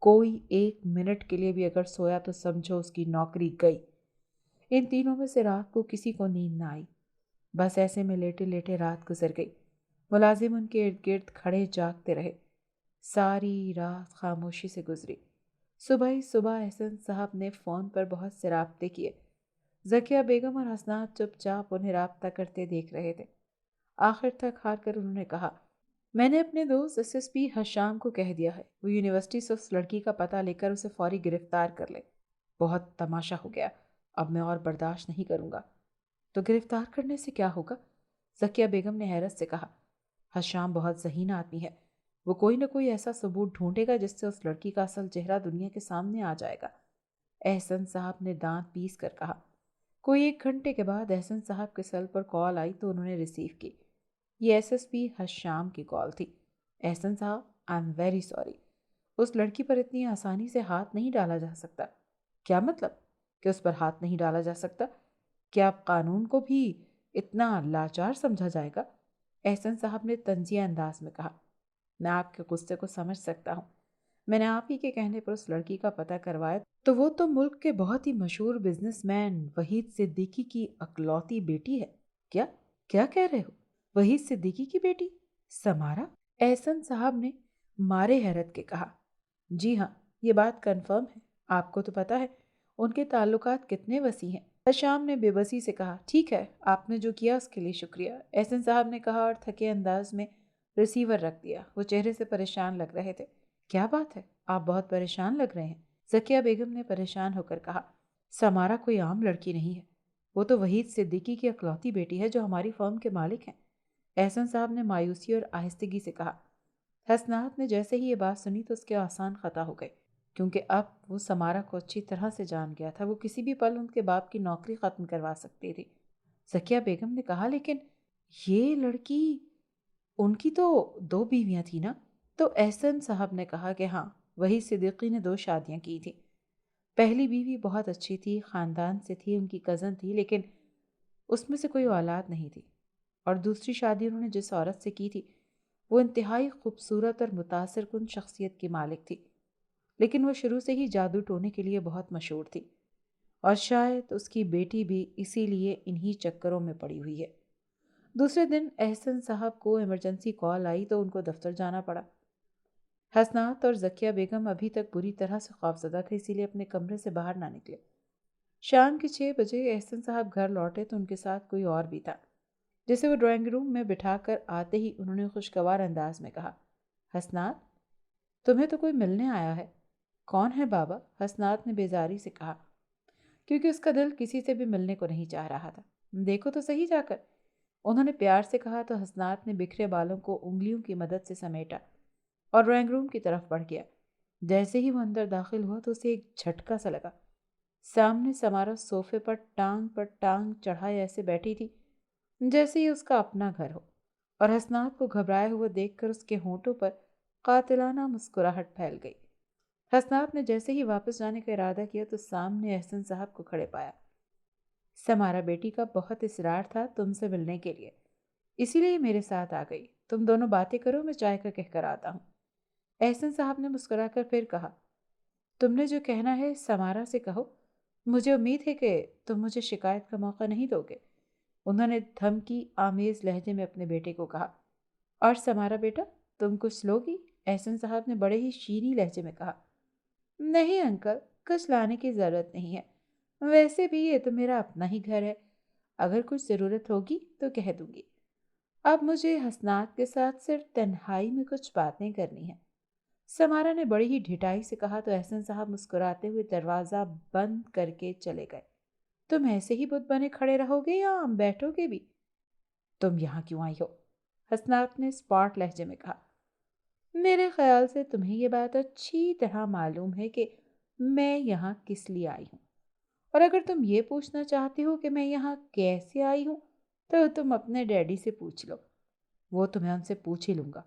کوئی 1 منٹ کے لیے بھی اگر سویا تو سمجھو اس کی نوکری گئی۔ ان تینوں میں سے رات کو کسی کو نیند نہ آئی۔ بس ایسے میں لیٹے لیٹے رات گزر گئی۔ ملازم ان کے ارد گرد کھڑے جاگتے رہے۔ ساری رات خاموشی سے گزری۔ صبح احسن صاحب نے فون پر بہت سے رابطے کیے۔ زکیہ بیگم اور حسنات چپ چاپ انہیں رابطہ کرتے دیکھ رہے تھے۔ آخر تک ہار کر انہوں نے کہا، میں نے اپنے دوست SSP حشام کو کہہ دیا ہے وہ یونیورسٹی سے اس لڑکی کا پتہ لے کر اسے فوری گرفتار کر لے۔ بہت تماشا ہو گیا، اب میں اور برداشت نہیں کروں گا۔ تو گرفتار کرنے سے کیا ہوگا؟ زکیہ بیگم نے حیرت سے کہا، حشام بہت ذہین آدمی ہے، وہ کوئی نہ کوئی ایسا ثبوت ڈھونڈے گا جس سے اس لڑکی کا اصل چہرہ دنیا کے سامنے آ جائے گا۔ احسن صاحب نے دانت پیس کر کہا۔ کوئی 1 گھنٹے کے بعد احسن صاحب کے سیل پر کال آئی تو انہوں نے ریسیو کی۔ یہ SSP حشام کی کال تھی۔ احسن صاحب، آئی ایم ویری سوری، اس لڑکی پر اتنی آسانی سے ہاتھ نہیں ڈالا جا سکتا۔ کیا مطلب کہ اس پر ہاتھ نہیں ڈالا جا سکتا؟ کیا آپ قانون کو بھی اتنا لاچار سمجھا جائے گا؟ احسن صاحب نے طنزیہ انداز میں کہا، میں آپ کے غصے کو سمجھ سکتا ہوں۔ میں نے آپ ہی کے کہنے پر اس لڑکی کا پتہ کروایا تو وہ تو ملک کے بہت ہی مشہور بزنس مین وحید صدیقی کی اکلوتی بیٹی ہے۔ کیا کیا کہہ رہے ہو؟ وحید صدیقی کی بیٹی سمارا؟ احسن صاحب نے مارے حیرت کے کہا، جی ہاں، یہ بات کنفرم ہے۔ آپ کو تو پتا ہے ان کے تعلقات کتنے وسیع ہیں۔ حشام نے بے بسی سے کہا، ٹھیک ہے، آپ نے جو کیا اس کے لیے شکریہ، احسن صاحب نے کہا اور تھکے انداز میں ریسیور رکھ دیا۔ وہ چہرے سے پریشان لگ رہے تھے۔ کیا بات ہے، آپ بہت پریشان لگ رہے ہیں؟ زکیہ بیگم نے پریشان ہو کر کہا، سمارا کوئی عام لڑکی نہیں ہے، وہ تو وحید صدیقی کی اکلوتی بیٹی ہے جو ہماری فرم کے مالک ہیں۔ احسن صاحب نے مایوسی اور آہستگی سے کہا۔ حسنات نے جیسے ہی یہ بات سنی تو اس کے آسان خطا ہو گئے، کیونکہ اب وہ سمارا کو اچھی طرح سے جان گیا تھا۔ وہ کسی بھی پل ان کے باپ کی نوکری ختم کروا سکتی تھی۔ زکیہ بیگم نے کہا، لیکن یہ لڑکی، ان کی تو 2 بیویاں تھیں نا؟ تو احسن صاحب نے کہا کہ ہاں، وحید صدیقی نے 2 شادیاں کی تھیں۔ پہلی بیوی بہت اچھی تھی، خاندان سے تھی، ان کی کزن تھی، لیکن اس میں سے کوئی اولاد نہیں تھی۔ اور دوسری شادی انہوں نے جس عورت سے کی تھی وہ انتہائی خوبصورت اور متاثر کن شخصیت کی مالک تھی، لیکن وہ شروع سے ہی جادو ٹونے کے لیے بہت مشہور تھی، اور شاید اس کی بیٹی بھی اسی لیے انہی چکروں میں پڑی ہوئی ہے۔ دوسرے دن احسن صاحب کو ایمرجنسی کال آئی تو ان کو دفتر جانا پڑا۔ حسنات اور زکیہ بیگم ابھی تک بری طرح سے خوفزدہ تھے، اسی لیے اپنے کمرے سے باہر نہ نکلے۔ شام کے 6 بجے احسن صاحب گھر لوٹے تو ان کے ساتھ کوئی اور بھی تھا، جسے وہ ڈرائنگ روم میں بٹھا کر آتے ہی انہوں نے خوشگوار انداز میں کہا، حسنات، تمہیں تو کوئی ملنے آیا ہے۔ کون ہے بابا؟ حسنات نے بیزاری سے کہا، کیونکہ اس کا دل کسی سے بھی ملنے کو نہیں چاہ رہا تھا۔ دیکھو تو صحیح جا کر، انہوں نے پیار سے کہا تو حسنات نے بکھرے بالوں کو انگلیوں کی مدد سے سمیٹا اور ڈرائنگ روم کی طرف بڑھ گیا۔ جیسے ہی وہ اندر داخل ہوا تو اسے ایک جھٹکا سا لگا۔ سامنے سمارا صوفے پر ٹانگ چڑھائے ایسے بیٹھی تھی جیسے ہی اس کا اپنا گھر ہو، اور حسنات کو گھبرائے ہوئے دیکھ کر اس کے ہونٹوں پر قاتلانہ مسکراہٹ پھیل گئی۔ حسنات نے جیسے ہی واپس جانے کا ارادہ کیا تو سامنے احسن صاحب کو کھڑے پایا۔ سمارا بیٹی کا بہت اصرار تھا تم سے ملنے کے لیے، اسی لیے میرے ساتھ آ گئی۔ تم دونوں باتیں کرو، میں چائے کا کہہ کر آتا ہوں۔ احسن صاحب نے مسکرا کر پھر کہا، تم نے جو کہنا ہے سمارا سے کہو، مجھے امید ہے کہ تم مجھے شکایت کا موقع نہیں دو گے۔ انہوں نے دھمکی آمیز لہجے میں اپنے بیٹے کو کہا۔ اور سمارا بیٹا، تم کچھ لوگی؟ احسن صاحب نے بڑے ہی شیریں لہجے میں کہا۔ نہیں انکل، کچھ لانے کی ضرورت نہیں ہے، ویسے بھی یہ تو میرا اپنا ہی گھر ہے، اگر کچھ ضرورت ہوگی تو کہہ دوں گی۔ اب مجھے حسنات کے ساتھ صرف تنہائی میں کچھ باتیں کرنی ہیں۔ سمارا نے بڑی ہی ڈھٹائی سے کہا تو احسن صاحب مسکراتے ہوئے دروازہ بند کر کے چلے گئے۔ تم ایسے ہی بت بنے کھڑے رہو گے یا بیٹھو گے بھی؟ تم یہاں کیوں آئی ہو؟ حسنات نے اسپاٹ لہجے میں کہا۔ میرے خیال سے تمہیں یہ بات اچھی طرح معلوم ہے کہ میں یہاں کس لیے آئی ہوں، اور اگر تم یہ پوچھنا چاہتے ہو کہ میں یہاں کیسے آئی ہوں تو تم اپنے ڈیڈی سے پوچھ لو، وہ تمہیں ان سے پوچھ ہی لوں گا،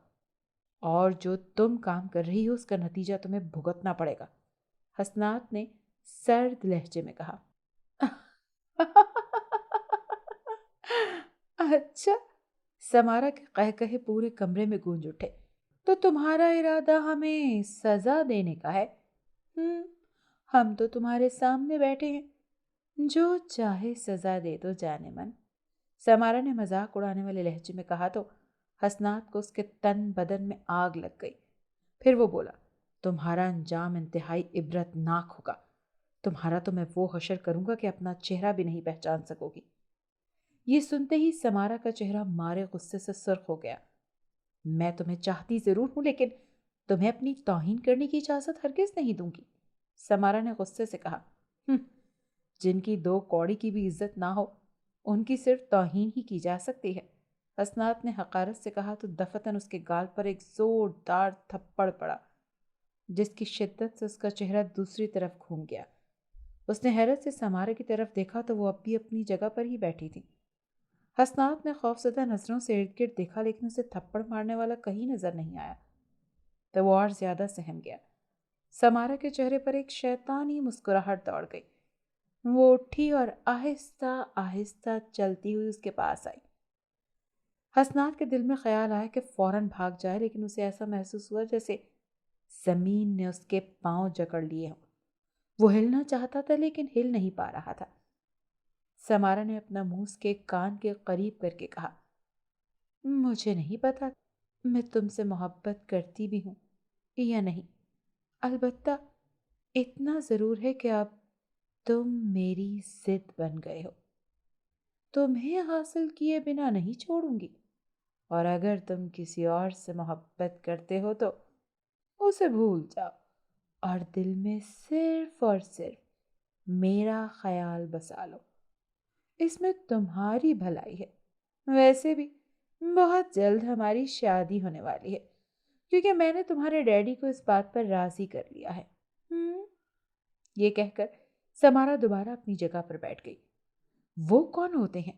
اور جو تم کام کر رہی ہو اس کا نتیجہ تمہیں بھگتنا پڑے گا، حسنات نے سرد لہجے میں کہا۔ اچھا، سمارا کے قہقہے پورے کمرے میں گونج اٹھے۔ تو تمہارا ارادہ ہمیں سزا دینے کا ہے؟ ہم تو تمہارے سامنے بیٹھے ہیں، جو چاہے سزا دے دو جانے من، سمارا نے مذاق اڑانے والے لہجے میں کہا تو حسنات کو اس کے تن بدن میں آگ لگ گئی۔ پھر وہ بولا، تمہارا انجام انتہائی عبرت ناک ہوگا، تمہارا تو میں وہ حشر کروں گا کہ اپنا چہرہ بھی نہیں پہچان سکو گی۔ یہ سنتے ہی سمارا کا چہرہ مارے غصے سے سرخ ہو گیا۔ میں تمہیں چاہتی ضرور ہوں لیکن تمہیں اپنی توہین کرنے کی اجازت ہرگز نہیں دوں گی، سمارا نے غصے سے کہا۔ جن کی دو کوڑی کی بھی عزت نہ ہو ان کی صرف توہین ہی کی جا سکتی ہے، حسنات نے حقارت سے کہا تو دفتن اس کے گال پر ایک زوردار تھپڑ پڑا جس کی شدت سے اس کا چہرہ دوسری طرف گھوم گیا۔ اس نے حیرت سے سمارا کی طرف دیکھا تو وہ اب بھی اپنی جگہ پر ہی بیٹھی تھی۔ حسنات نے خوفزدہ نظروں سے ارد گرد دیکھا لیکن اسے تھپڑ مارنے والا کہیں نظر نہیں آیا تو وہ اور زیادہ سہم گیا۔ سمارا کے چہرے پر ایک شیطانی مسکراہٹ دوڑ گئی۔ وہ اٹھی اور آہستہ آہستہ چلتی ہوئی اس کے پاس آئی۔ حسنات کے دل میں خیال آیا کہ فوراً بھاگ جائے لیکن اسے ایسا محسوس ہوا جیسے زمین نے اس کے پاؤں جکڑ لیے ہوں۔ وہ ہلنا چاہتا تھا لیکن ہل نہیں پا رہا تھا۔ سمارا نے اپنا منہ اس کے کان کے قریب کر کے کہا، مجھے نہیں پتا میں تم سے محبت کرتی بھی ہوں یا نہیں، البتہ اتنا ضرور ہے کہ اب تم میری ضد بن گئے ہو، تمہیں حاصل کیے بنا نہیں چھوڑوں گی، اور اگر تم کسی اور سے محبت کرتے ہو تو اسے بھول جاؤ اور دل میں صرف اور صرف میرا خیال بسا لو، اس میں تمہاری بھلائی ہے۔ ویسے بھی بہت جلد ہماری شادی ہونے والی ہے کیونکہ میں نے تمہارے ڈیڈی کو اس بات پر راضی کر لیا ہے۔ یہ کہہ کر سمارا دوبارہ اپنی جگہ پر بیٹھ گئی۔ وہ کون ہوتے ہیں؟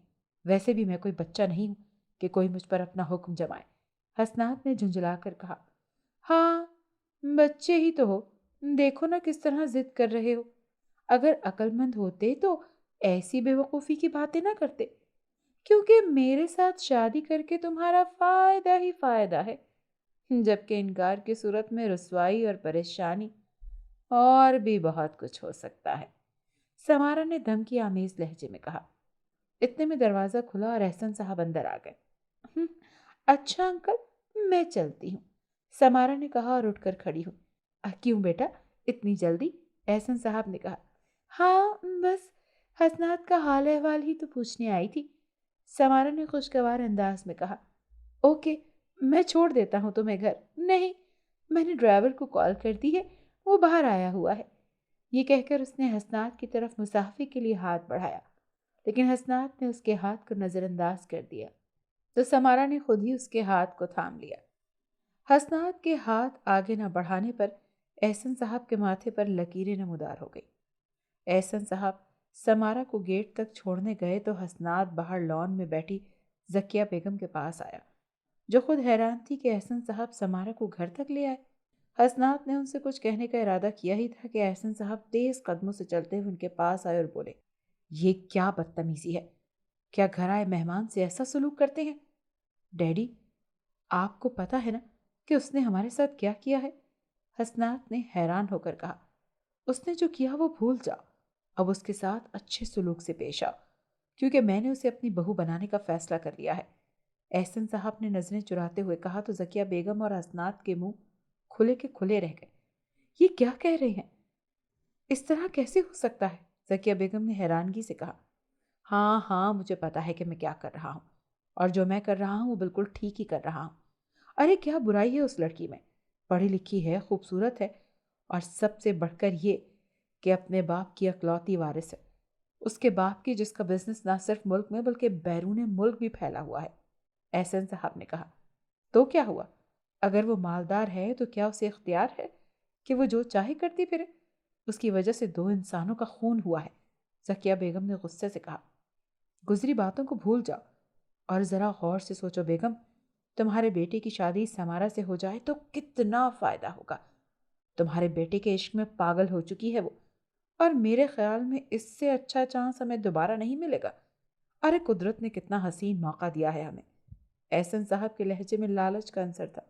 ویسے بھی میں کوئی بچہ نہیں ہوں کہ کوئی مجھ پر اپنا حکم جمائے، حسنات نے جھنجھلا کر کہا۔ ہاں بچے ہی تو ہو، دیکھو نا کس طرح ضد کر رہے ہو، اگر عقل مند ہوتے تو ایسی بے وقوفی کی باتیں نہ کرتے، کیونکہ میرے ساتھ شادی کر کے تمہارا فائدہ ہی فائدہ ہے، جبکہ انکار کی صورت میں رسوائی اور پریشانی اور بھی بہت کچھ ہو سکتا ہے، سمارا نے دھمکی آمیز لہجے میں کہا۔ اتنے میں دروازہ کھلا اور احسن صاحب اندر آ گئے۔ اچھا انکل میں چلتی ہوں، سمارا نے کہا اور اٹھ کر کھڑی ہوئی۔ کیوں بیٹا اتنی جلدی؟ احسن صاحب نے کہا۔ ہاں بس حسنات کا حال احوال ہی تو پوچھنے آئی تھی، سمارا نے خوشگوار انداز میں کہا۔ اوکے میں چھوڑ دیتا ہوں تمہیں گھر۔ نہیں، میں نے ڈرائیور کو کال کر دی ہے، وہ باہر آیا ہوا ہے، یہ کہہ کر اس نے حسنات کی طرف مسافے کے لیے ہاتھ بڑھایا لیکن حسنات نے اس کے ہاتھ کو نظر انداز کر دیا تو سمارا نے خود ہی اس کے ہاتھ کو تھام لیا۔ حسنات کے ہاتھ آگے نہ بڑھانے پر احسن صاحب کے ماتھے پر لکیریں نمودار ہو گئی۔ احسن صاحب سمارا کو گیٹ تک چھوڑنے گئے تو حسنات باہر لان میں بیٹھی ذکیہ بیگم کے پاس آیا جو خود حیران تھی کہ احسن صاحب سمارا کو گھر تک لے آئے۔ حسنات نے ان سے کچھ کہنے کا ارادہ کیا ہی تھا کہ احسن صاحب تیز قدموں سے چلتے ہوئے ان کے پاس آئے اور بولے، یہ کیا بدتمیزی ہے؟ کیا گھر آئے مہمان سے ایسا سلوک کرتے ہیں؟ ڈیڈی آپ کو پتا ہے نا کہ اس نے ہمارے ساتھ کیا کیا ہے؟ حسنات نے حیران ہو کر کہا۔ اس نے جو کیا وہ بھول جاؤ، اب اس کے ساتھ اچھے سلوک سے پیش آؤ کیونکہ میں نے اسے اپنی بہو بنانے کا فیصلہ کر لیا ہے، احسن صاحب نے نظریں چراتے ہوئے کہا تو ذکیہ بیگم اور حسنات کے منہ کھلے کے کھلے رہ گئے۔ یہ کیا کہہ رہے ہیں؟ اس طرح کیسے ہو سکتا ہے؟ ذکیہ بیگم نے حیرانگی سے کہا۔ ہاں مجھے پتا ہے کہ میں کیا کر رہا ہوں اور جو میں کر رہا ہوں وہ بالکل ٹھیک ہی کر رہا ہوں۔ ارے کیا برائی ہے اس لڑکی میں؟ پڑھی لکھی ہے، خوبصورت ہے اور سب سے بڑھ کر یہ کہ اپنے باپ کی اکلوتی وارث ہے، اس کے باپ کی جس کا بزنس نہ صرف ملک میں بلکہ بیرون ملک بھی پھیلا ہوا ہے۔ احسن صاحب نے کہا۔ تو کیا ہوا؟ اگر وہ مالدار ہے تو کیا اسے اختیار ہے کہ وہ جو چاہے کرتی پھرے؟ اس کی وجہ سے 2 انسانوں کا خون ہوا ہے، ذکیہ بیگم نے غصے سے کہا۔ گزری باتوں کو بھول جاؤ اور ذرا غور سے سوچو بیگم، تمہارے بیٹے کی شادی سمارا سے ہو جائے تو کتنا فائدہ ہوگا۔ تمہارے بیٹے کے عشق میں پاگل ہو چکی ہے وہ، اور میرے خیال میں اس سے اچھا چانس ہمیں دوبارہ نہیں ملے گا۔ ارے قدرت نے کتنا حسین موقع دیا ہے ہمیں۔ احسن صاحب کے لہجے میں لالچ کا عنصر تھا۔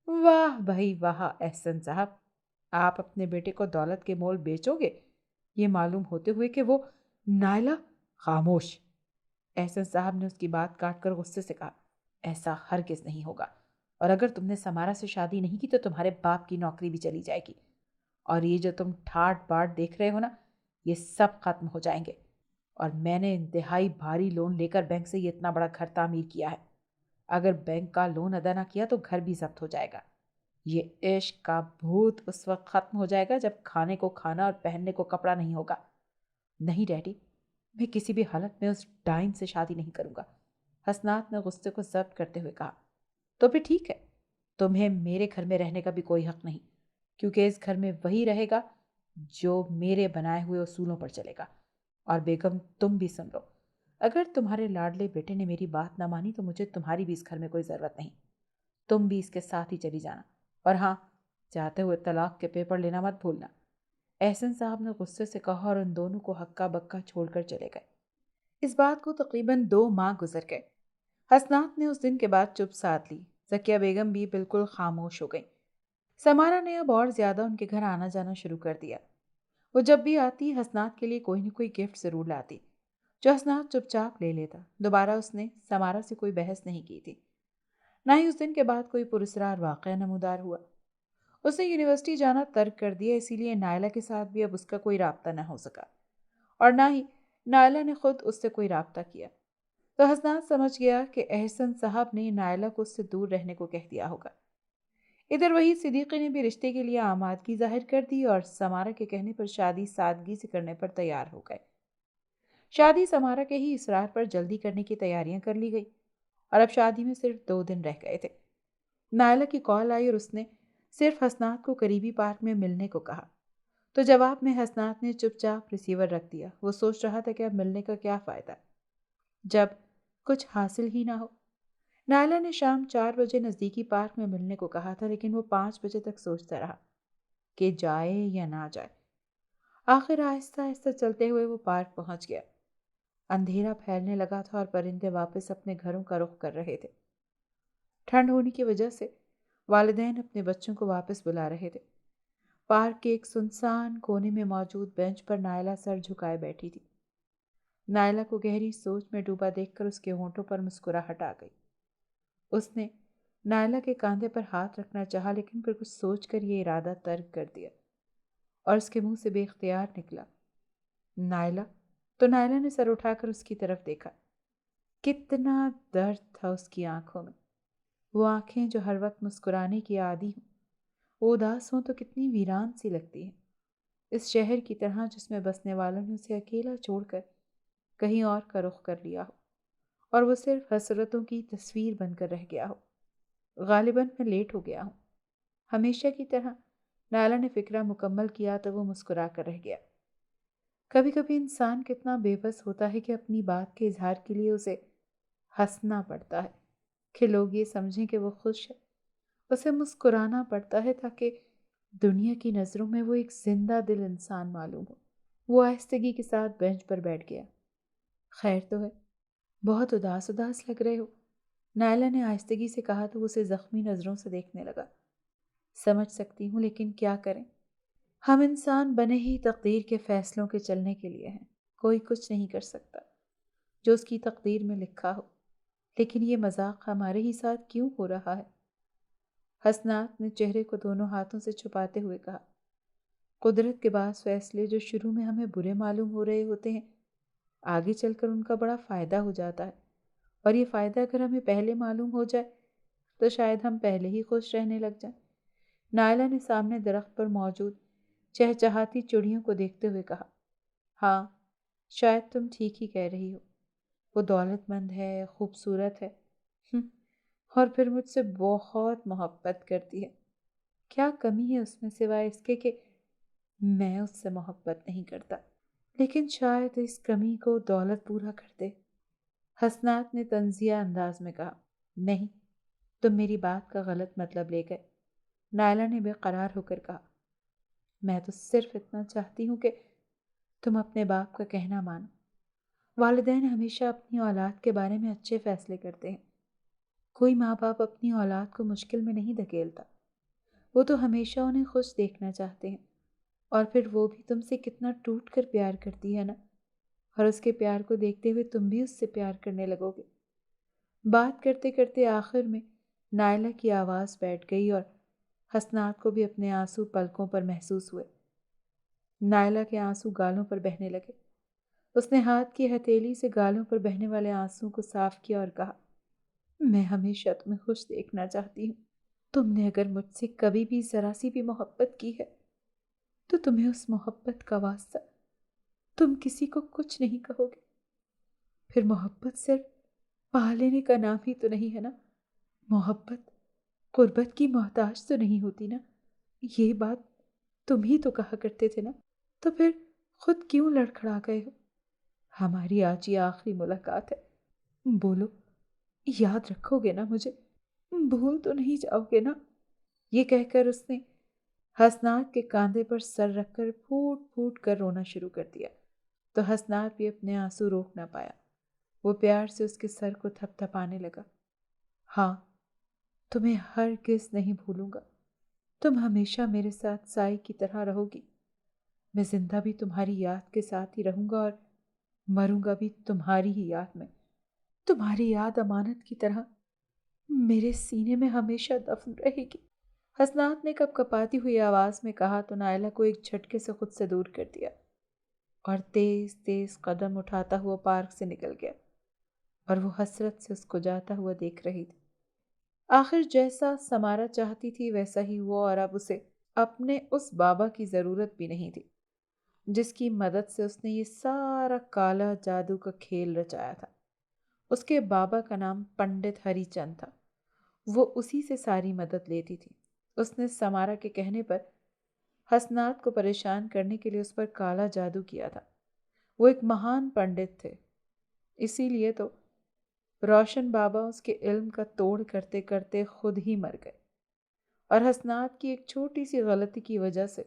واہ بھائی واہ احسن صاحب، آپ اپنے بیٹے کو دولت کے مول بیچو گے، یہ معلوم ہوتے ہوئے کہ وہ نائلہ… خاموش! احسن صاحب نے اس کی بات کاٹ کر غصے سے کہا۔ ایسا ہرگز نہیں ہوگا، اور اگر تم نے سمارا سے شادی نہیں کی تو تمہارے باپ کی نوکری بھی چلی جائے گی، اور یہ جو تم ٹھاٹ باٹ دیکھ رہے ہو نا، یہ سب ختم ہو جائیں گے۔ اور میں نے انتہائی بھاری لون لے کر بینک سے یہ اتنا بڑا گھر تعمیر کیا ہے۔ اگر بینک کا لون ادا نہ کیا تو گھر بھی ضبط ہو جائے گا۔ یہ عشق کا بھوت اس وقت ختم ہو جائے گا جب کھانے کو کھانا اور پہننے کو کپڑا نہیں ہوگا۔ نہیں ڈیڈی، میں کسی بھی حالت میں اس ڈائن سے شادی نہیں کروں گا، حسنات نے غصے کو ضبط کرتے ہوئے کہا۔ تو پھر ٹھیک ہے، تمہیں میرے گھر میں رہنے کا بھی کوئی حق نہیں، کیونکہ اس گھر میں وہی رہے گا جو میرے بنائے ہوئے اصولوں پر چلے گا۔ اور بیگم تم بھی سن لو، اگر تمہارے لاڈلے بیٹے نے میری بات نہ مانی تو مجھے تمہاری بھی اس گھر میں کوئی ضرورت نہیں، تم بھی اس کے ساتھ ہی چلی جانا، اور ہاں، جاتے ہوئے طلاق کے پیپر لینا مت بھولنا۔ احسن صاحب نے غصے سے کہا اور ان دونوں کو ہکا بکا چھوڑ کر چلے گئے۔ اس بات کو تقریباً 2 ماہ گزر گئے۔ حسنات نے اس دن کے بعد چپ سادھ لی، ذکیہ بیگم بھی بالکل خاموش ہو گئی۔ سمارا نے اب اور زیادہ ان کے گھر آنا جانا شروع کر دیا۔ وہ جب بھی آتی حسنات کے لیے کوئی نہ کوئی گفٹ ضرور لاتی، جو حسنات چپ چاپ لے لیتا۔ دوبارہ اس نے سمارا سے کوئی بحث نہیں کی تھی، نہ ہی اس دن کے بعد کوئی پراسرار واقعہ نمودار ہوا۔ اس نے یونیورسٹی جانا ترک کر دیا، اسی لیے نائلہ کے ساتھ بھی اب اس کا کوئی رابطہ نہ ہو سکا، اور نہ ہی نائلہ نے خود اس سے کوئی رابطہ کیا۔ تو حسنات سمجھ گیا کہ احسن صاحب نے نائلہ کو اس سے دور رہنے کو کہہ دیا ہوگا۔ ادھر وہی صدیقی نے بھی رشتے کے لیے آمادگی ظاہر کر دی اور سمارا کے کہنے پر شادی سادگی سے کرنے پر تیار ہو گئے۔ شادی سمارا کے ہی اصرار پر جلدی کرنے کی تیاریاں کر لی گئی، اور اب شادی میں صرف 2 دن رہ گئے تھے۔ نائلہ کی کال آئی اور اس نے صرف حسنات کو قریبی پارک میں ملنے کو کہا، تو جواب میں حسنات نے چپ چاپ ریسیور رکھ دیا۔ وہ سوچ رہا تھا کہ اب ملنے کا کیا فائدہ جب کچھ حاصل ہی نہ ہو۔ نائلہ نے شام 4 بجے نزدیکی پارک میں ملنے کو کہا تھا، لیکن وہ 5 بجے تک سوچتا رہا کہ جائے یا نہ جائے۔ آخر آہستہ آہستہ چلتے ہوئے وہ پارک پہنچ گیا۔ اندھیرا پھیلنے لگا تھا اور پرندے واپس اپنے گھروں کا رخ کر رہے تھے۔ ٹھنڈ ہونے کی وجہ سے والدین اپنے بچوں کو واپس بلا رہے تھے۔ پارک کے ایک سنسان کونے میں موجود بینچ پر نائلہ سر جھکائے بیٹھی تھی۔ نائلہ کو گہری سوچ میں ڈوبا دیکھ کر اس کے ہونٹوں پر مسکراہٹ آ گئی۔ اس نے نائلہ کے کاندھے پر ہاتھ رکھنا چاہا، لیکن پھر کچھ سوچ کر یہ ارادہ ترک کر دیا، اور اس کے منہ سے بے اختیار نکلا، نائلہ۔ تو نائلہ نے سر اٹھا کر اس کی طرف دیکھا۔ کتنا درد تھا اس کی آنکھوں میں، وہ آنکھیں جو ہر وقت مسکرانے کی عادی ہوں، وہ اداس ہوں تو کتنی ویران سی لگتی ہیں، اس شہر کی طرح جس میں بسنے والوں نے اسے اکیلا چھوڑ کر کہیں اور کا رخ کر لیا ہو، اور وہ صرف حسرتوں کی تصویر بن کر رہ گیا ہو۔ غالباً میں لیٹ ہو گیا ہوں۔ ہمیشہ کی طرح نائلہ نے فکرہ مکمل کیا تو وہ مسکرا کر رہ گیا۔ کبھی کبھی انسان کتنا بے بس ہوتا ہے کہ اپنی بات کے اظہار کے لیے اسے ہنسنا پڑتا ہے کہ لوگ یہ سمجھیں کہ وہ خوش ہے، اسے مسکرانا پڑتا ہے تاکہ دنیا کی نظروں میں وہ ایک زندہ دل انسان معلوم ہو۔ وہ آہستگی کے ساتھ بینچ پر بیٹھ گیا۔ خیر تو ہے؟ بہت اداس اداس لگ رہے ہو، نائلہ نے آہستگی سے کہا تو اسے زخمی نظروں سے دیکھنے لگا۔ سمجھ سکتی ہوں، لیکن کیا کریں، ہم انسان بنے ہی تقدیر کے فیصلوں کے چلنے کے لیے ہیں، کوئی کچھ نہیں کر سکتا جو اس کی تقدیر میں لکھا ہو۔ لیکن یہ مذاق ہمارے ہی ساتھ کیوں ہو رہا ہے؟ حسنات نے چہرے کو دونوں ہاتھوں سے چھپاتے ہوئے کہا۔ قدرت کے بعض فیصلے جو شروع میں ہمیں برے معلوم ہو رہے ہوتے ہیں، آگے چل کر ان کا بڑا فائدہ ہو جاتا ہے، اور یہ فائدہ اگر ہمیں پہلے معلوم ہو جائے تو شاید ہم پہلے ہی خوش رہنے لگ جائیں۔ نائلہ نے سامنے درخت پر موجود چہچہاتی چڑیوں کو دیکھتے ہوئے کہا۔ ہاں، شاید تم ٹھیک ہی کہہ رہی ہو، وہ دولت مند ہے، خوبصورت ہے، اور پھر مجھ سے بہت محبت کرتی ہے۔ کیا کمی ہے اس میں سوائے اس کے کہ میں اس سے محبت نہیں کرتا؟ لیکن شاید اس کمی کو دولت پورا کر دے۔ حسنات نے طنزیہ انداز میں کہا۔ نہیں، تم میری بات کا غلط مطلب لے گئے، نائلہ نے بے قرار ہو کر کہا۔ میں تو صرف اتنا چاہتی ہوں کہ تم اپنے باپ کا کہنا مانو۔ والدین ہمیشہ اپنی اولاد کے بارے میں اچھے فیصلے کرتے ہیں۔ کوئی ماں باپ اپنی اولاد کو مشکل میں نہیں دھکیلتا، وہ تو ہمیشہ انہیں خوش دیکھنا چاہتے ہیں۔ اور پھر وہ بھی تم سے کتنا ٹوٹ کر پیار کرتی ہے نا، اور اس کے پیار کو دیکھتے ہوئے تم بھی اس سے پیار کرنے لگو گے۔ بات کرتے کرتے آخر میں نائلہ کی آواز بیٹھ گئی اور حسنات کو بھی اپنے آنسو پلکوں پر محسوس ہوئے۔ نائلہ کے آنسو گالوں پر بہنے لگے۔ اس نے ہاتھ کی ہتھیلی سے گالوں پر بہنے والے آنسو کو صاف کیا اور کہا، میں ہمیشہ تمہیں خوش دیکھنا چاہتی ہوں۔ تم نے اگر مجھ سے کبھی بھی ذرا سی بھی محبت کی ہے تو تمہیں اس محبت کا واسطہ، تم کسی کو کچھ نہیں کہو گے۔ پھر محبت صرف پا لینے کا نام ہی تو نہیں ہے نا، محبت قربت کی محتاج تو نہیں ہوتی نا، یہ بات تم ہی تو کہا کرتے تھے نا، تو پھر خود کیوں لڑکھڑا گئے ہو؟ ہماری آج یہ آخری ملاقات ہے، بولو، یاد رکھو گے نا مجھے، بھول تو نہیں جاؤ گے نا؟ یہ کہہ کر اس نے حسنات کے کاندھے پر سر رکھ کر پھوٹ پھوٹ کر رونا شروع کر دیا، تو حسنات بھی اپنے آنسو روک نہ پایا۔ وہ پیار سے اس کے سر کو تھپ تھپانے لگا۔ ہاں، تمہیں ہرگز نہیں بھولوں گا، تم ہمیشہ میرے ساتھ سائے کی طرح رہو گی۔ میں زندہ بھی تمہاری یاد کے ساتھ ہی رہوں گا اور مروں گا بھی تمہاری ہی یاد میں۔ تمہاری یاد امانت کی طرح میرے سینے میں ہمیشہ دفن رہے گی۔ حسنات نے کپ کپاتی ہوئی آواز میں کہا تو نائلہ کو ایک جھٹکے سے خود سے دور کر دیا اور تیز تیز قدم اٹھاتا ہوا پارک سے نکل گیا، اور وہ حسرت سے اس کو جاتا ہوا دیکھ رہی تھی۔ آخر جیسا سمارا چاہتی تھی ویسا ہی ہوا، اور اب اسے اپنے اس بابا کی ضرورت بھی نہیں تھی جس کی مدد سے اس نے یہ سارا کالا جادو کا کھیل رچایا تھا۔ اس کے بابا کا نام پنڈت ہری چند تھا۔ وہ اسی سے ساری مدد لیتی تھی۔ اس نے سمارا کے کہنے پر حسنات کو پریشان کرنے کے لیے اس پر کالا جادو کیا تھا۔ وہ ایک مہان پنڈت تھے، اسی لیے تو روشن بابا اس کے علم کا توڑ کرتے کرتے خود ہی مر گئے، اور حسنات کی ایک چھوٹی سی غلطی کی وجہ سے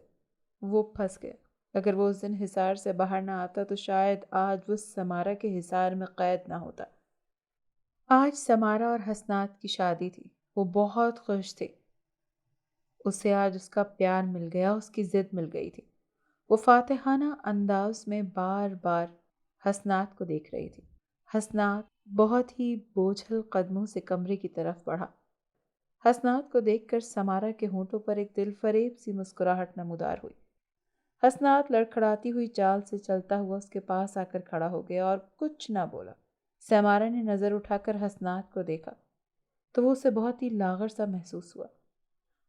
وہ پھنس گیا۔ اگر وہ اس دن حصار سے باہر نہ آتا تو شاید آج وہ سمارا کے حصار میں قید نہ ہوتا۔ آج سمارا اور حسنات کی شادی تھی۔ وہ بہت خوش تھی۔ اسے آج اس کا پیار مل گیا، اس کی ضد مل گئی تھی۔ وہ فاتحانہ انداز میں بار بار حسنات کو دیکھ رہی تھی۔ حسنات بہت ہی بوجھل قدموں سے کمرے کی طرف بڑھا۔ حسنات کو دیکھ کر سمارا کے ہونٹوں پر ایک دل فریب سی مسکراہٹ نمودار ہوئی۔ حسنات لڑکھڑاتی ہوئی چال سے چلتا ہوا اس کے پاس آ کر کھڑا ہو گیا اور کچھ نہ بولا۔ سمارا نے نظر اٹھا کر حسنات کو دیکھا تو وہ اسے بہت ہی لاغر سا محسوس ہوا۔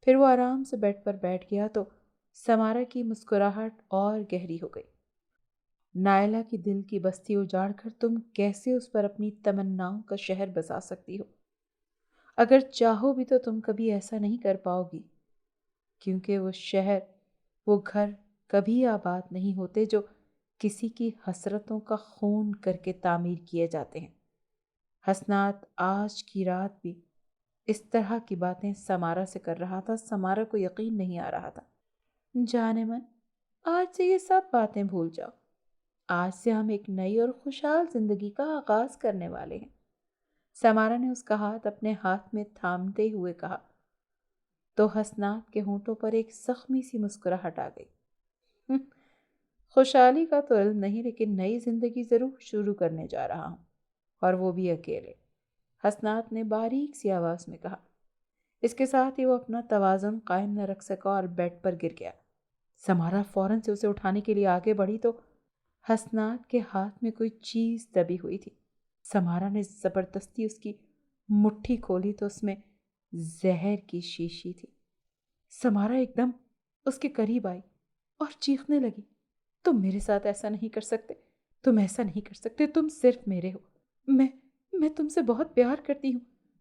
پھر وہ آرام سے بیڈ پر بیٹھ گیا تو سمارا کی مسکراہٹ اور گہری ہو گئی۔ نائلہ کی دل کی بستی اجاڑ کر تم کیسے اس پر اپنی تمناؤں کا شہر بسا سکتی ہو؟ اگر چاہو بھی تو تم کبھی ایسا نہیں کر پاؤ گی، کیونکہ وہ شہر، وہ گھر کبھی آباد نہیں ہوتے جو کسی کی حسرتوں کا خون کر کے تعمیر کیے جاتے ہیں۔ حسنات آج کی رات بھی اس طرح کی باتیں سمارا سے کر رہا تھا۔ سمارا کو یقین نہیں آ رہا تھا۔ جانے من، آج سے یہ سب باتیں بھول جاؤ۔ آج سے ہم ایک نئی اور خوشحال زندگی کا آغاز کرنے والے ہیں۔ سمارا نے اس کا ہاتھ اپنے ہاتھ میں تھامتے ہوئے کہا تو حسنات کے ہونٹوں پر ایک زخمی سی مسکراہٹ آ گئی۔ خوشحالی کا تو علم نہیں، لیکن نئی زندگی ضرور شروع کرنے جا رہا ہوں، اور وہ بھی اکیلے، حسنات نے باریک سی آواز میں کہا۔ اس کے ساتھ ہی وہ اپنا توازن قائم نہ رکھ سکا اور بیڈ پر گر گیا۔ سمارا فوراً سے اسے اٹھانے کے لیے آگے بڑھی تو حسنات کے ہاتھ میں کوئی چیز دبی ہوئی تھی۔ سمارا نے زبردستی اس کی مٹھی کھولی تو اس میں زہر کی شیشی تھی۔ سمارا ایک دم اس کے قریب آئی اور چیخنے لگی، تم میرے ساتھ ایسا نہیں کر سکتے، تم ایسا نہیں کر سکتے، تم صرف میرے ہو، میں تم سے بہت پیار کرتی ہوں،